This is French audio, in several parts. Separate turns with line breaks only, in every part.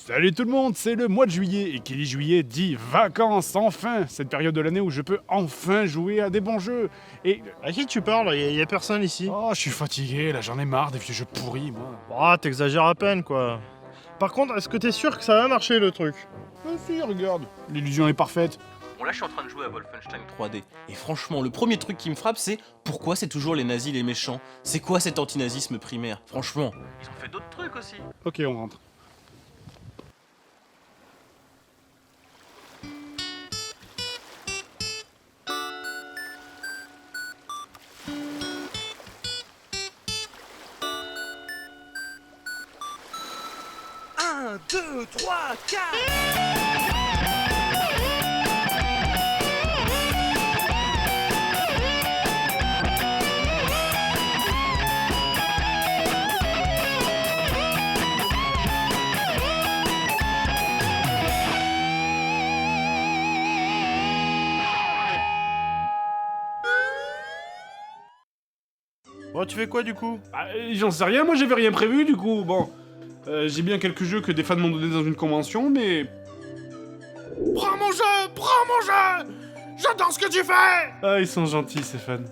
Salut tout le monde, c'est le mois de juillet, et qui dit juillet dit vacances, enfin. Cette période de l'année où je peux enfin jouer à des bons jeux. Et...
À qui tu parles? Y a personne ici.
Oh, je suis fatigué, là j'en ai marre des vieux jeux pourris, moi.
Oh, t'exagères à peine, quoi. Par contre, est-ce que t'es sûr que ça va marcher, le truc?
Si, regarde, l'illusion est parfaite.
Bon là je suis en train de jouer à Wolfenstein 3D, et franchement le premier truc qui me frappe c'est pourquoi c'est toujours les nazis les méchants? C'est quoi cet antinazisme primaire? Franchement, ils ont fait d'autres trucs aussi.
Ok, on rentre.
Un, deux, trois, quatre.
Bon, tu fais quoi, du coup?
Bah, j'en sais rien, moi j'avais rien prévu du coup, bon. J'ai bien quelques jeux que des fans m'ont donné dans une convention, mais...
Prends mon jeu! Prends mon jeu! J'adore ce que tu fais!
Ah, ils sont gentils ces fans.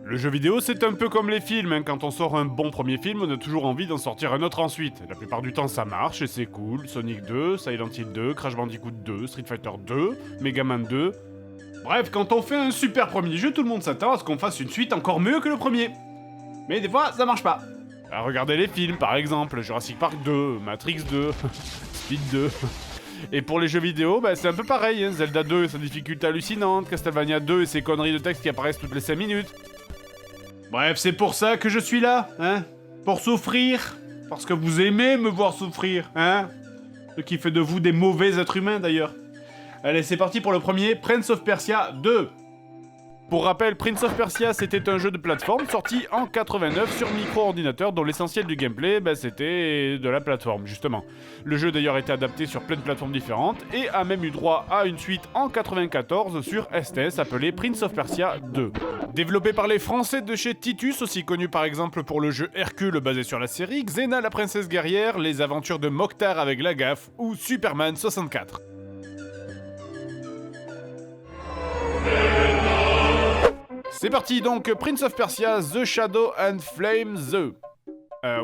Le jeu vidéo, c'est un peu comme les films, hein. Quand on sort un bon premier film, on a toujours envie d'en sortir un autre ensuite. La plupart du temps, ça marche et c'est cool. Sonic 2, Silent Hill 2, Crash Bandicoot 2, Street Fighter 2, Mega Man 2... Bref, quand on fait un super premier jeu, tout le monde s'attend à ce qu'on fasse une suite encore mieux que le premier. Mais des fois, ça marche pas. Regardez les films, par exemple, Jurassic Park 2, Matrix 2, Speed 2... Et pour les jeux vidéo, bah, c'est un peu pareil, hein. Zelda 2 et sa difficulté hallucinante, Castlevania 2 et ses conneries de texte qui apparaissent toutes les 5 minutes. Bref, c'est pour ça que je suis là, hein. Pour souffrir. Parce que vous aimez me voir souffrir, hein. Ce qui fait de vous des mauvais êtres humains, d'ailleurs. Allez, c'est parti pour le premier, Prince of Persia 2. Pour rappel, Prince of Persia, c'était un jeu de plateforme sorti en 89 sur micro-ordinateur dont l'essentiel du gameplay, bah, c'était de la plateforme, justement. Le jeu d'ailleurs été adapté sur plein de plateformes différentes et a même eu droit à une suite en 94 sur STS appelée Prince of Persia 2. Développé par les Français de chez Titus, aussi connu par exemple pour le jeu Hercule basé sur la série, Xena la princesse guerrière, les aventures de Mokhtar avec la gaffe ou Superman 64. C'est parti donc, Prince of Persia, The Shadow and Flame,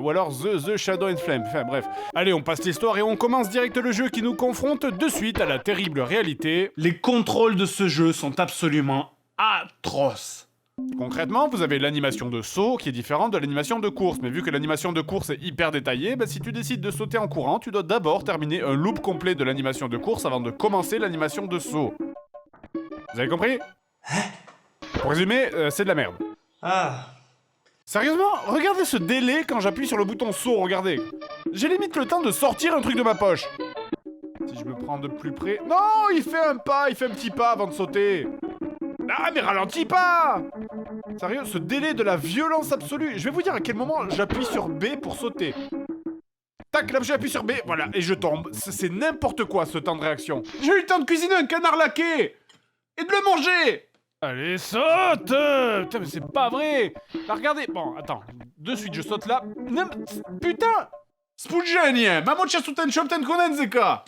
ou alors The Shadow and Flame, enfin bref. Allez, on passe l'histoire et on commence direct le jeu qui nous confronte de suite à la terrible réalité. Les contrôles de ce jeu sont absolument atroces. Concrètement, vous avez l'animation de saut qui est différente de l'animation de course, mais vu que l'animation de course est hyper détaillée, bah, si tu décides de sauter en courant, tu dois d'abord terminer un loop complet de l'animation de course avant de commencer l'animation de saut. Vous avez compris? Pour résumer, c'est de la merde.
Ah.
Sérieusement, regardez ce délai quand j'appuie sur le bouton saut, regardez. J'ai limite le temps de sortir un truc de ma poche. Si je me prends de plus près... Non, il fait un petit pas avant de sauter. Ah, mais ralentis pas! Sérieux, ce délai de la violence absolue. Je vais vous dire à quel moment j'appuie sur B pour sauter. Tac, là j'appuie sur B, voilà, et je tombe. C'est n'importe quoi ce temps de réaction. J'ai eu le temps de cuisiner un canard laqué! Et de le manger! Allez, saute! Putain, mais c'est pas vrai! Là, regardez, bon, attends, de suite, je saute là. Non, putain! Spugenie! Mamocha suten shopten konenzeka!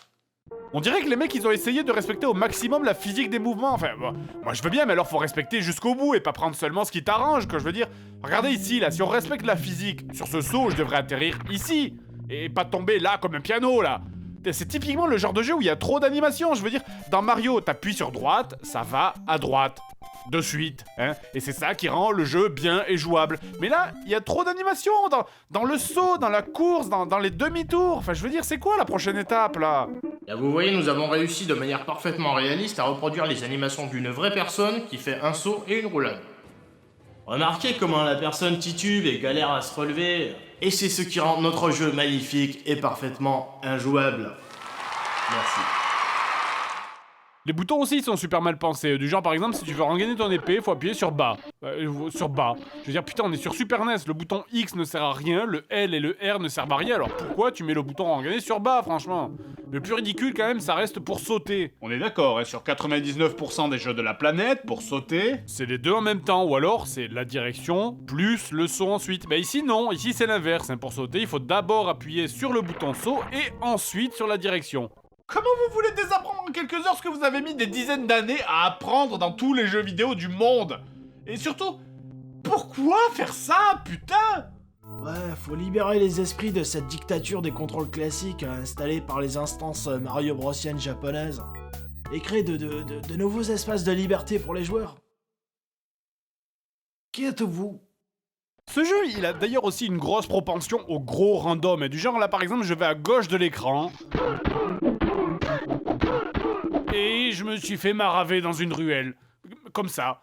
On dirait que les mecs, ils ont essayé de respecter au maximum la physique des mouvements. Enfin, bon, moi je veux bien, mais alors faut respecter jusqu'au bout et pas prendre seulement ce qui t'arrange, quoi. Je veux dire, regardez ici, là, si on respecte la physique, sur ce saut, je devrais atterrir ici! Et pas tomber là comme un piano, là! C'est typiquement le genre de jeu où il y a trop d'animation. Je veux dire, dans Mario, t'appuies sur droite, ça va à droite. De suite, hein. Et c'est ça qui rend le jeu bien et jouable. Mais là, il y a trop d'animation dans le saut, dans la course, dans les demi-tours. Enfin, je veux dire, c'est quoi la prochaine étape, là?
Là, vous voyez, nous avons réussi de manière parfaitement réaliste à reproduire les animations d'une vraie personne qui fait un saut et une roulade. Remarquez comment la personne titube et galère à se relever. Et c'est ce qui rend notre jeu magnifique et parfaitement injouable. Merci.
Les boutons aussi ils sont super mal pensés. Du genre, par exemple, si tu veux rengainer ton épée, faut appuyer sur bas. Sur bas. Je veux dire, putain, on est sur Super NES. Le bouton X ne sert à rien, le L et le R ne servent à rien. Alors pourquoi tu mets le bouton rengainer sur bas, franchement? Le plus ridicule quand même, ça reste pour sauter.
On est d'accord, hein, sur 99% des jeux de la planète, pour sauter...
C'est les deux en même temps, ou alors c'est la direction plus le saut ensuite. Mais ici non, ici c'est l'inverse. Hein. Pour sauter, il faut d'abord appuyer sur le bouton saut et ensuite sur la direction.
Comment vous voulez désapprendre en quelques heures ce que vous avez mis des dizaines d'années à apprendre dans tous les jeux vidéo du monde? Et surtout, pourquoi faire ça, putain?
Ouais, faut libérer les esprits de cette dictature des contrôles classiques installés par les instances Mario Brosiennes japonaises et créer de nouveaux espaces de liberté pour les joueurs. Qui êtes-vous?
Ce jeu, il a d'ailleurs aussi une grosse propension au gros random. Et du genre là par exemple, je vais à gauche de l'écran. Et je me suis fait maraver dans une ruelle. Comme ça.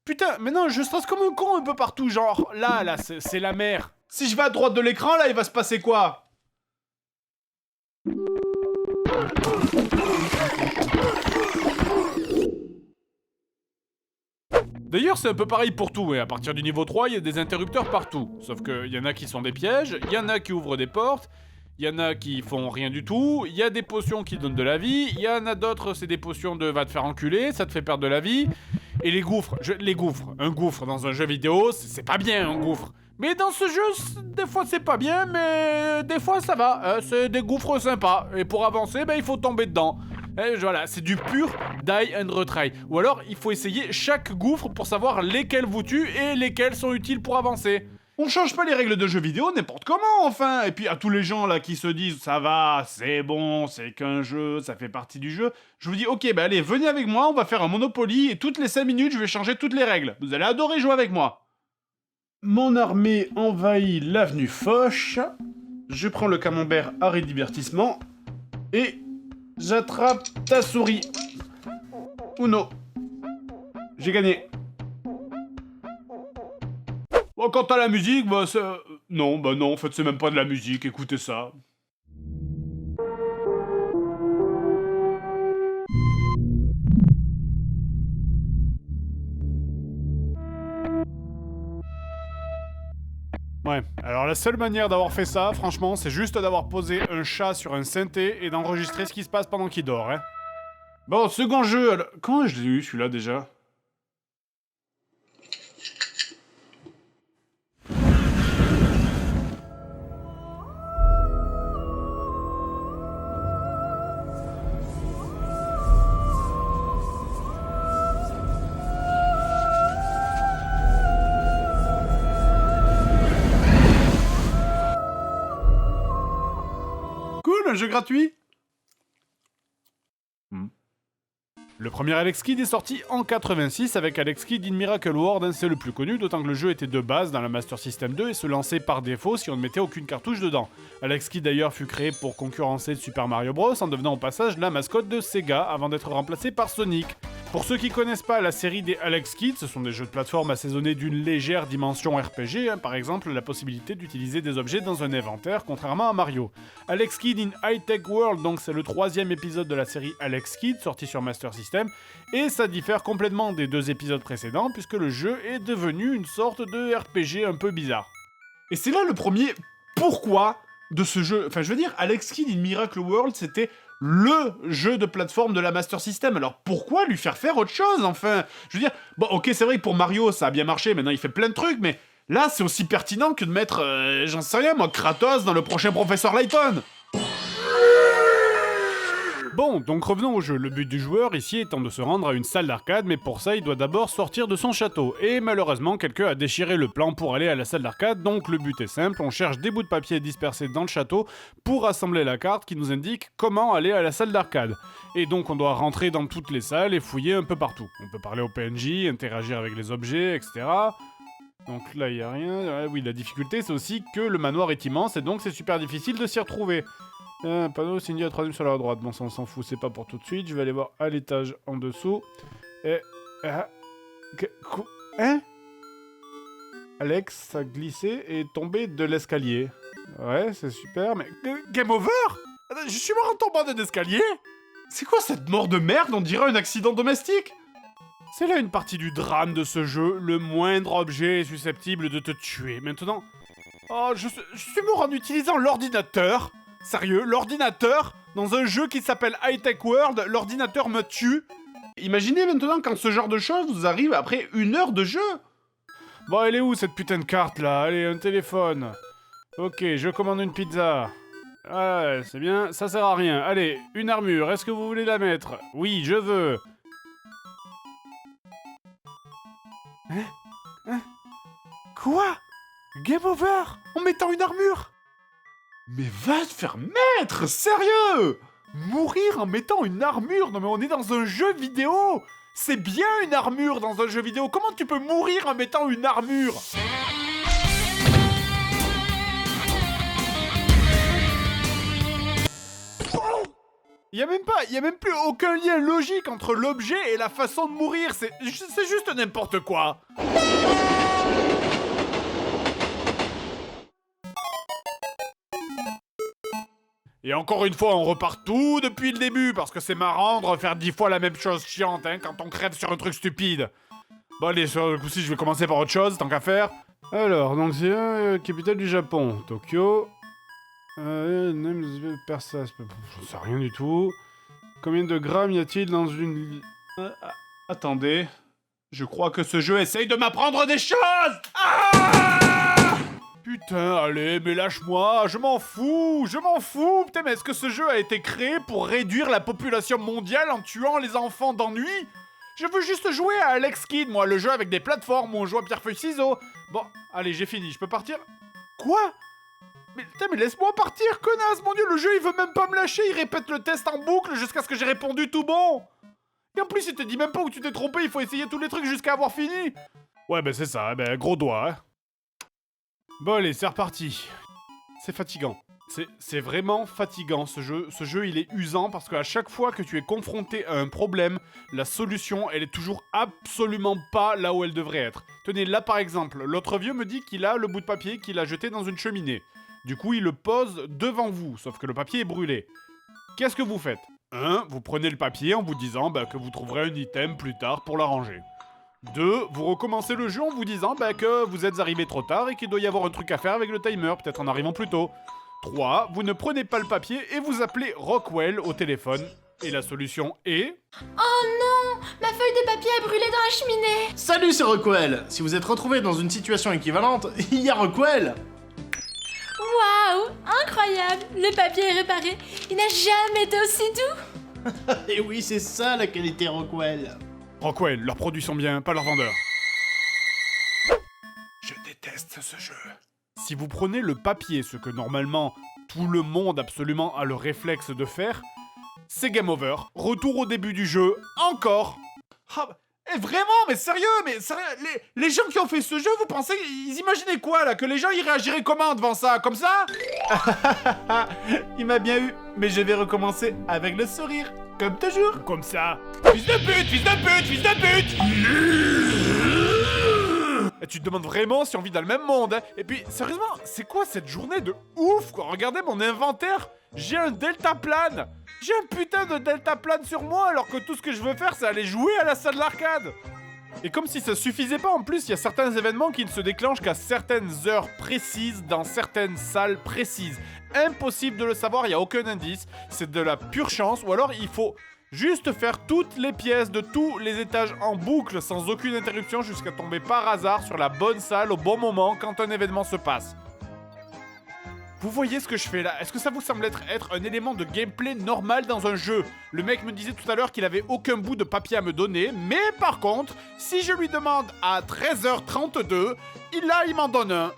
Putain, mais non, je stresse comme un con un peu partout, genre, là, c'est la mer.
Si je vais à droite de l'écran, là, il va se passer quoi?
D'ailleurs, c'est un peu pareil pour tout, et à partir du niveau 3, il y a des interrupteurs partout. Sauf qu'il y en a qui sont des pièges, il y en a qui ouvrent des portes, il y en a qui font rien du tout, il y a des potions qui donnent de la vie, il y en a d'autres, c'est des potions de va te faire enculer, ça te fait perdre de la vie. Et les gouffres, un gouffre dans un jeu vidéo, c'est pas bien un gouffre. Mais dans ce jeu, des fois c'est pas bien, mais des fois ça va. C'est des gouffres sympas. Et pour avancer, il faut tomber dedans. Et voilà, c'est du pur die and retry. Ou alors, il faut essayer chaque gouffre pour savoir lesquels vous tuent et lesquels sont utiles pour avancer.
On change pas les règles de jeux vidéo n'importe comment, enfin. Et puis à tous les gens là qui se disent ça va, c'est bon, c'est qu'un jeu, ça fait partie du jeu, je vous dis ok, allez, venez avec moi, on va faire un Monopoly et toutes les 5 minutes je vais changer toutes les règles. Vous allez adorer jouer avec moi. Mon armée envahit l'avenue Foch. Je prends le camembert arrêt divertissement et j'attrape ta souris. Uno. J'ai gagné. Bon, quant à la musique, non, en fait, c'est même pas de la musique, écoutez ça.
Ouais, alors la seule manière d'avoir fait ça, franchement, c'est juste d'avoir posé un chat sur un synthé et d'enregistrer ce qui se passe pendant qu'il dort, hein.
Bon, second jeu, alors... Comment je l'ai eu, celui-là, déjà? Cool, un jeu gratuit.
Le premier Alex Kidd est sorti en 86 avec Alex Kidd in Miracle World, hein, c'est le plus connu, d'autant que le jeu était de base dans la Master System 2 et se lançait par défaut si on ne mettait aucune cartouche dedans. Alex Kidd d'ailleurs fut créé pour concurrencer Super Mario Bros en devenant au passage la mascotte de Sega avant d'être remplacé par Sonic. Pour ceux qui connaissent pas la série des Alex Kidd, ce sont des jeux de plateforme assaisonnés d'une légère dimension RPG, hein, par exemple la possibilité d'utiliser des objets dans un inventaire, contrairement à Mario. Alex Kidd in High Tech World, donc c'est le 3e épisode de la série Alex Kidd, sorti sur Master System, et ça diffère complètement des 2 épisodes précédents, puisque le jeu est devenu une sorte de RPG un peu bizarre.
Et c'est là le premier pourquoi de ce jeu. Enfin, je veux dire, Alex Kidd in Miracle World, c'était le jeu de plateforme de la Master System. Alors pourquoi lui faire autre chose, enfin? Je veux dire, bon, ok, c'est vrai que pour Mario, ça a bien marché, maintenant il fait plein de trucs, mais là, c'est aussi pertinent que de mettre, j'en sais rien, moi, Kratos dans le prochain Professeur Layton.
Bon, donc revenons au jeu. Le but du joueur ici étant de se rendre à une salle d'arcade, mais pour ça il doit d'abord sortir de son château. Et malheureusement, quelqu'un a déchiré le plan pour aller à la salle d'arcade, donc le but est simple, on cherche des bouts de papier dispersés dans le château pour assembler la carte qui nous indique comment aller à la salle d'arcade. Et donc on doit rentrer dans toutes les salles et fouiller un peu partout. On peut parler au PNJ, interagir avec les objets, etc. Donc là, il n'y a rien. Oui, la difficulté, c'est aussi que le manoir est immense et donc c'est super difficile de s'y retrouver. Un panneau signé à 3ème sur la droite. Bon, ça, on s'en fout, c'est pas pour tout de suite. Je vais aller voir à l'étage en dessous. Et... Hein? Alex a glissé et est tombé de l'escalier. Ouais, c'est super, mais... Game over? Je suis mort en tombant d'un escalier?
C'est quoi cette mort de merde? On dirait un accident domestique.
C'est là une partie du drame de ce jeu. Le moindre objet est susceptible de te tuer. Maintenant... Oh, je suis mort en utilisant l'ordinateur. Sérieux, l'ordinateur?
Dans un jeu qui s'appelle High Tech World, l'ordinateur me tue. Imaginez maintenant quand ce genre de choses vous arrive après 1 heure de jeu.
Bon, elle est où cette putain de carte là? Allez, un téléphone. Ok, je commande une pizza. Ah, c'est bien, ça sert à rien. Allez, une armure, est-ce que vous voulez la mettre? Oui, je veux.
Quoi? Game over en mettant une armure? Mais va te faire mettre, sérieux? Mourir en mettant une armure? Non mais on est dans un jeu vidéo. C'est bien une armure dans un jeu vidéo. Comment tu peux mourir en mettant une armure? Il y a même plus aucun lien logique entre l'objet et la façon de mourir. C'est juste n'importe quoi. Et encore une fois, on repart tout depuis le début, parce que c'est marrant de refaire 10 fois la même chose chiante, hein, quand on crève sur un truc stupide. Bon allez, sur le coup-ci, je vais commencer par autre chose, tant qu'à faire. Alors, donc c'est capitale du Japon, Tokyo. Persas, j'en sais rien du tout. Combien de grammes y a-t-il dans une... attendez, je crois que ce jeu essaye de m'apprendre des choses. Putain, allez, mais lâche-moi, je m'en fous. Putain, mais est-ce que ce jeu a été créé pour réduire la population mondiale en tuant les enfants d'ennui? Je veux juste jouer à Alex Kidd, moi, le jeu avec des plateformes où on joue à pierre-feuille-ciseaux. Bon, allez, j'ai fini, je peux partir? Quoi? Mais putain, mais laisse-moi partir, connasse, mon dieu, le jeu il veut même pas me lâcher, il répète le test en boucle jusqu'à ce que j'ai répondu tout bon. Et en plus, il te dit même pas où tu t'es trompé, il faut essayer tous les trucs jusqu'à avoir fini. Ouais, ben c'est ça, ben gros doigt, hein. Bon allez, c'est reparti. C'est fatigant. C'est vraiment fatigant ce jeu. Ce jeu, il est usant parce qu'à chaque fois que tu es confronté à un problème, la solution, elle est toujours absolument pas là où elle devrait être. Tenez, là par exemple, l'autre vieux me dit qu'il a le bout de papier qu'il a jeté dans une cheminée. Du coup, il le pose devant vous, sauf que le papier est brûlé. Qu'est-ce que vous faites? 1. Vous prenez le papier en vous disant que vous trouverez un item plus tard pour l'arranger. 2. Vous recommencez le jeu en vous disant que vous êtes arrivé trop tard et qu'il doit y avoir un truc à faire avec le timer, peut-être en arrivant plus tôt. 3. Vous ne prenez pas le papier et vous appelez Rockwell au téléphone. Et la solution est...
Oh non! Ma feuille de papier a brûlé dans la cheminée!
Salut, c'est Rockwell. Si vous êtes retrouvé dans une situation équivalente, il y a Rockwell.
Waouh! Incroyable! Le papier est réparé. Il n'a jamais été aussi doux!
Et oui, c'est ça la qualité Rockwell.
Rockwell, leurs produits sont bien, pas leurs vendeurs.
Je déteste ce jeu.
Si vous prenez le papier, ce que normalement tout le monde absolument a le réflexe de faire, c'est game over. Retour au début du jeu, encore.
Vraiment, mais sérieux, les gens qui ont fait ce jeu, vous pensez, ils imaginaient quoi là? Que les gens ils réagiraient comment devant ça? Comme ça? Il m'a bien eu, mais je vais recommencer avec le sourire, comme toujours.
Comme ça.
Fils de pute, fils de pute, fils de pute! Et tu te demandes vraiment si on vit dans le même monde, hein? Et puis, sérieusement, c'est quoi cette journée de ouf, quoi? Regardez mon inventaire, j'ai un deltaplane. J'ai un putain de deltaplane sur moi alors que tout ce que je veux faire c'est aller jouer à la salle d'arcade. Et comme si ça suffisait pas en plus, il y a certains événements qui ne se déclenchent qu'à certaines heures précises dans certaines salles précises. Impossible de le savoir, il n'y a aucun indice, c'est de la pure chance ou alors il faut juste faire toutes les pièces de tous les étages en boucle sans aucune interruption jusqu'à tomber par hasard sur la bonne salle au bon moment quand un événement se passe. Vous voyez ce que je fais là? Est-ce que ça vous semble être un élément de gameplay normal dans un jeu? Le mec me disait tout à l'heure qu'il avait aucun bout de papier à me donner, mais par contre, si je lui demande à 13h32, il m'en donne un.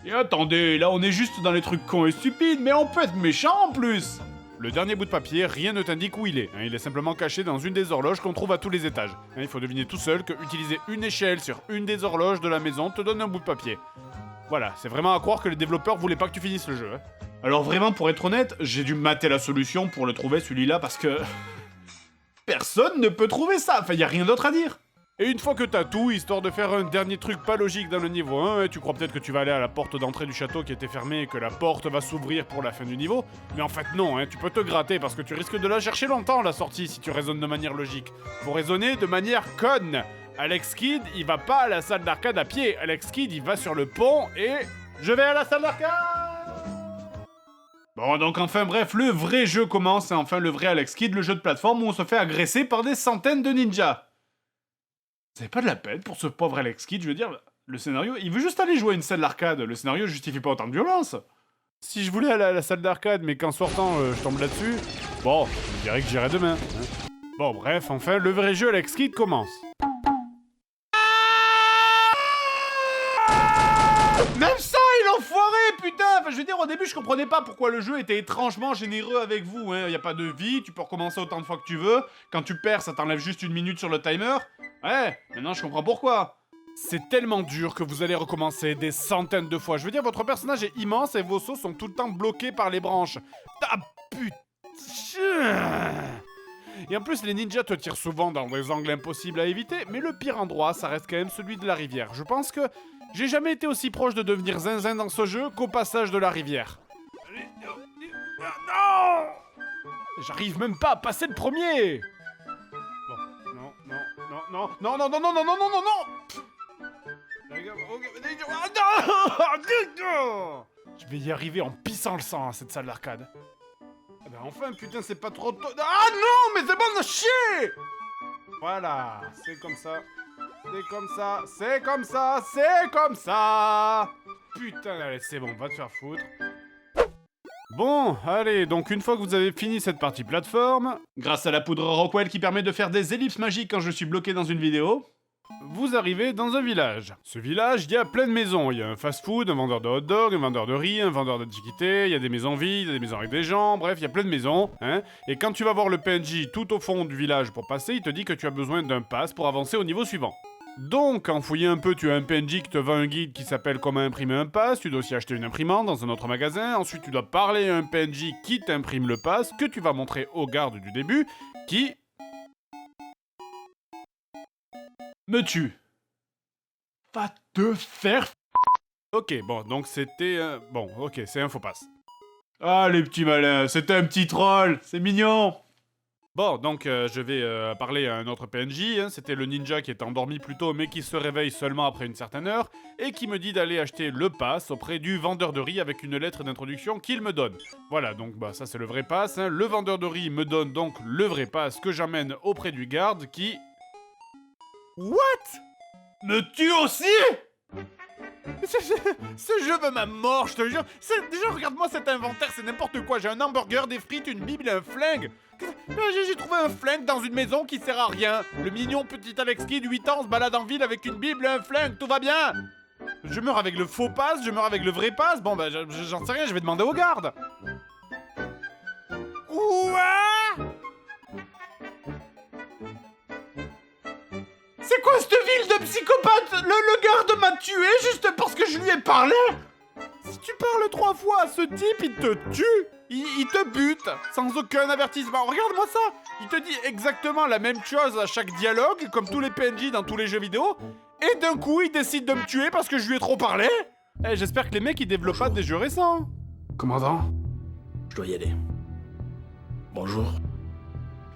Et attendez, là on est juste dans les trucs cons et stupides, mais on peut être méchant en plus. Le dernier bout de papier, rien ne t'indique où il est. Il est simplement caché dans une des horloges qu'on trouve à tous les étages. Il faut deviner tout seul que utiliser une échelle sur une des horloges de la maison te donne un bout de papier. Voilà, c'est vraiment à croire que les développeurs voulaient pas que tu finisses le jeu. Hein. Alors vraiment, pour être honnête, j'ai dû mater la solution pour le trouver celui-là parce que... personne ne peut trouver ça, enfin y a rien d'autre à dire. Et une fois que t'as tout, histoire de faire un dernier truc pas logique dans le niveau 1, tu crois peut-être que tu vas aller à la porte d'entrée du château qui était fermée et que la porte va s'ouvrir pour la fin du niveau, mais en fait non, tu peux te gratter parce que tu risques de la chercher longtemps la sortie si tu raisonnes de manière logique. Faut raisonner de manière conne. Alex Kidd, il va pas à la salle d'arcade à pied. Alex Kidd, il va sur le pont et... je vais à la salle d'arcade! Bon, donc enfin bref, le vrai jeu commence, et enfin le vrai Alex Kidd, le jeu de plateforme où on se fait agresser par des centaines de ninjas. Vous avez pas de la peine pour ce pauvre Alex Kidd, je veux dire, le scénario, il veut juste aller jouer à une salle d'arcade, le scénario justifie pas autant de violence.
Si je voulais aller à la salle d'arcade, mais qu'en sortant, je tombe là-dessus, bon, je dirais que j'irai demain. Hein. Bon, bref, enfin, le vrai jeu Alex Kidd commence.
Même ça, il a enfoiré, putain! Enfin, je veux dire, au début, je comprenais pas pourquoi le jeu était étrangement généreux avec vous, hein. Y a pas de vie, tu peux recommencer autant de fois que tu veux. Quand tu perds, ça t'enlève juste 1 minute sur le timer. Ouais, maintenant je comprends pourquoi.
C'est tellement dur que vous allez recommencer des centaines de fois. Je veux dire, votre personnage est immense et vos sauts sont tout le temps bloqués par les branches. Ah putain! Et en plus, les ninjas te tirent souvent dans des angles impossibles à éviter, mais le pire endroit, ça reste quand même celui de la rivière. Je pense que j'ai jamais été aussi proche de devenir zinzin dans ce jeu qu'au passage de la rivière. Non! J'arrive même pas à passer le premier! Bon, non, je vais y arriver en pissant le sang à cette salle d'arcade. Ah ben enfin, putain, c'est pas trop tôt. Ah non, mais c'est bon de chier! Voilà, c'est comme ça. C'est comme ça, c'est comme ça, c'est comme ça! Putain, allez, c'est bon, va te faire foutre. Bon, allez, donc une fois que vous avez fini cette partie plateforme,
Grâce à la poudre Rockwell qui permet de faire des ellipses magiques quand je suis bloqué dans une vidéo,
vous arrivez dans un village. Ce village, il y a plein de maisons. Il y a un fast-food, un vendeur de hot-dog, un vendeur de riz, un vendeur d'antiquités, il y a des maisons vides, il y a des maisons avec des gens, bref, il y a plein de maisons, hein. Et quand tu vas voir le PNJ tout au fond du village pour passer, il te dit que tu as besoin d'un pass pour avancer au niveau suivant. Donc, en fouillant un peu, tu as un PNJ qui te vend un guide qui s'appelle Comment imprimer un pass, tu dois aussi acheter une imprimante dans un autre magasin, ensuite tu dois parler à un PNJ qui t'imprime le pass, que tu vas montrer au garde du début, qui
me tue. Va te faire...
Ok, bon, donc c'était... Bon, ok, c'est un faux pass.
Ah, les petits malins, c'était un petit troll, c'est mignon.
Bon, donc je vais parler à un autre PNJ, hein. C'était le ninja qui est endormi plus tôt mais qui se réveille seulement après une certaine heure, et qui me dit d'aller acheter le pass auprès du vendeur de riz avec une lettre d'introduction qu'il me donne. Voilà, donc bah ça c'est le vrai pass, hein. Le vendeur de riz me donne donc le vrai pass que j'amène auprès du garde qui... What?
Me tue aussi?
Ce jeu veut ma mort, je te jure. Déjà, regarde-moi cet inventaire, c'est n'importe quoi. J'ai un hamburger, des frites, une bible et un flingue. J'ai trouvé un flingue dans une maison qui sert à rien. Le mignon petit Alex Kidd, 8 ans, se balade en ville avec une bible et un flingue, tout va bien. Je meurs avec le faux pass, je meurs avec le vrai pass. Bon, bah, j'en sais rien, je vais demander au garde. Quoi?
C'est quoi cette ville de psychopathe? Le garde m'a tué juste parce que je lui ai parlé?
Si tu parles 3 fois à ce type, il te tue. Il te bute, sans aucun avertissement. Regarde-moi ça. Il te dit exactement la même chose à chaque dialogue, comme tous les PNJ dans tous les jeux vidéo. Et d'un coup, il décide de me tuer parce que je lui ai trop parlé. Eh, j'espère que les mecs, ils développent pas des jeux récents.
Commandant?
Je dois y aller. Bonjour.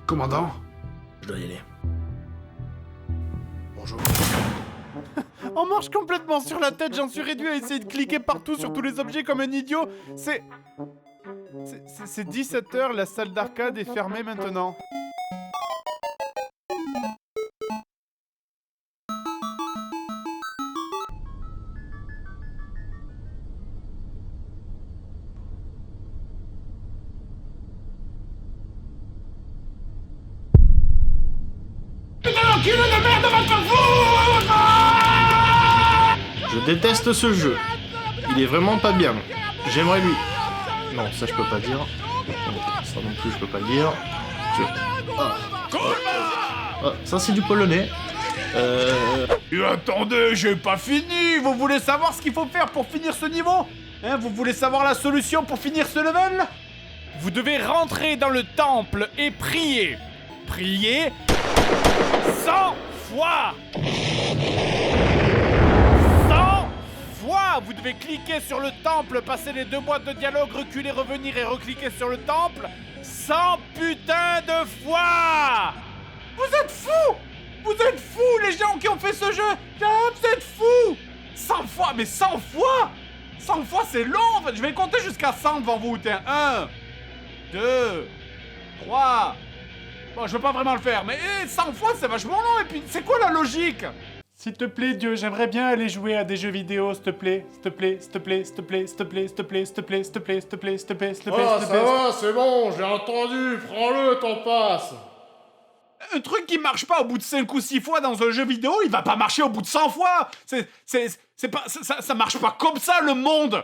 Commandant?
Je dois y aller. Bonjour.
On marche complètement sur la tête, j'en suis réduit à essayer de cliquer partout sur tous les objets comme un idiot. C'est 17h, la salle d'arcade est fermée maintenant.
Je déteste ce jeu. Il est vraiment pas bien. J'aimerais lui... Non, ça je peux pas dire. Ça non plus je peux pas le dire. Ah, ça c'est du polonais.
Et attendez, j'ai pas fini. Vous voulez savoir ce qu'il faut faire pour finir ce niveau? Hein, vous voulez savoir la solution pour finir ce level?
Vous devez rentrer dans le temple et prier. Prier 100 fois. 100 fois. Vous devez cliquer sur le temple, passer les 2 boîtes de dialogue, reculer, revenir et recliquer sur le temple 100 putain de fois.
Vous êtes fous! Vous êtes fous, les gens qui ont fait ce jeu! Vous êtes fous! 100 fois, mais 100 fois! 100 fois, c'est long, en fait. Je vais compter jusqu'à 100 devant vous, tiens. 1, 2, 3... Bon, je veux pas vraiment le faire, mais 100 fois, c'est vachement long, et puis, c'est quoi la logique? S'il te plaît, Dieu, j'aimerais bien aller jouer à des jeux vidéo, s'il te plaît, s'il te plaît, s'il te plaît, s'il te plaît, s'il te plaît, s'il te plaît, s'il te plaît, s'il te plaît, s'il te plaît, s'il te plaît, s'il te plaît,
Oh,
s'il te
ça
plaît.
va, c'est bon, j'ai entendu, prends-le, t'en passes.
Un truc qui marche pas au bout de 5 ou 6 fois dans un jeu vidéo, il va pas marcher au bout de 100 fois. C'est pas, ça marche pas comme ça, le monde.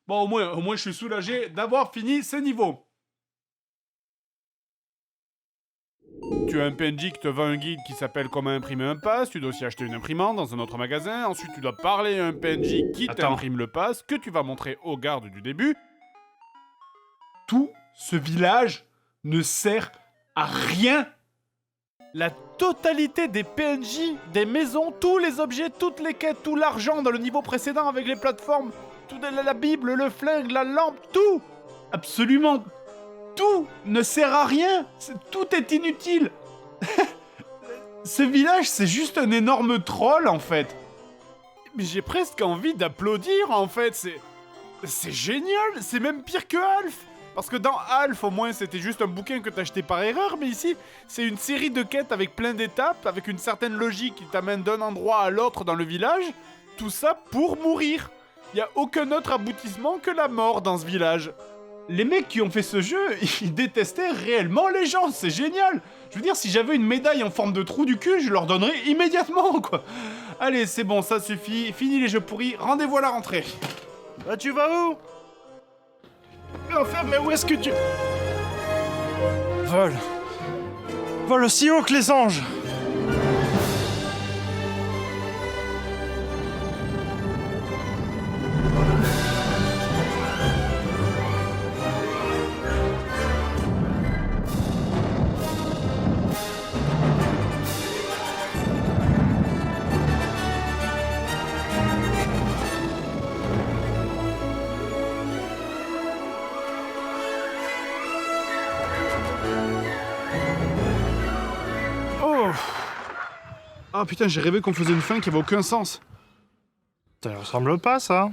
Bon, au moins, je suis soulagé d'avoir fini ce niveau.
Tu as un PNJ qui te vend un guide qui s'appelle Comment imprimer un pass, tu dois aussi acheter une imprimante dans un autre magasin, ensuite tu dois parler à un PNJ qui
Attends.
t'imprime le pass, que tu vas montrer aux gardes du début.
Tout ce village ne sert à rien.
La totalité des PNJ, des maisons, tous les objets, toutes les quêtes, tout l'argent dans le niveau précédent avec les plateformes, tout la Bible, le flingue, la lampe, tout.
Absolument tout ne sert à rien. Tout est inutile. Ce village, c'est juste un énorme troll, en fait.
Mais j'ai presque envie d'applaudir en fait, c'est génial, c'est même pire que Alf. Parce que dans Alf, au moins, c'était juste un bouquin que t'as acheté par erreur, mais ici, c'est une série de quêtes avec plein d'étapes, avec une certaine logique qui t'amène d'un endroit à l'autre dans le village, tout ça pour mourir. Y a aucun autre aboutissement que la mort dans ce village.
Les mecs qui ont fait ce jeu, ils détestaient réellement les gens, c'est génial. Je veux dire, si j'avais une médaille en forme de trou du cul, je leur donnerais immédiatement, quoi. Allez, c'est bon, ça suffit, fini les jeux pourris, rendez-vous à la rentrée.
Bah tu vas où? Mais enfin, mais où est-ce que tu... Vole. Vole aussi haut que les anges.
Oh. Ah putain, j'ai rêvé qu'on faisait une fin qui avait aucun sens.
Ça ne ressemble pas, ça.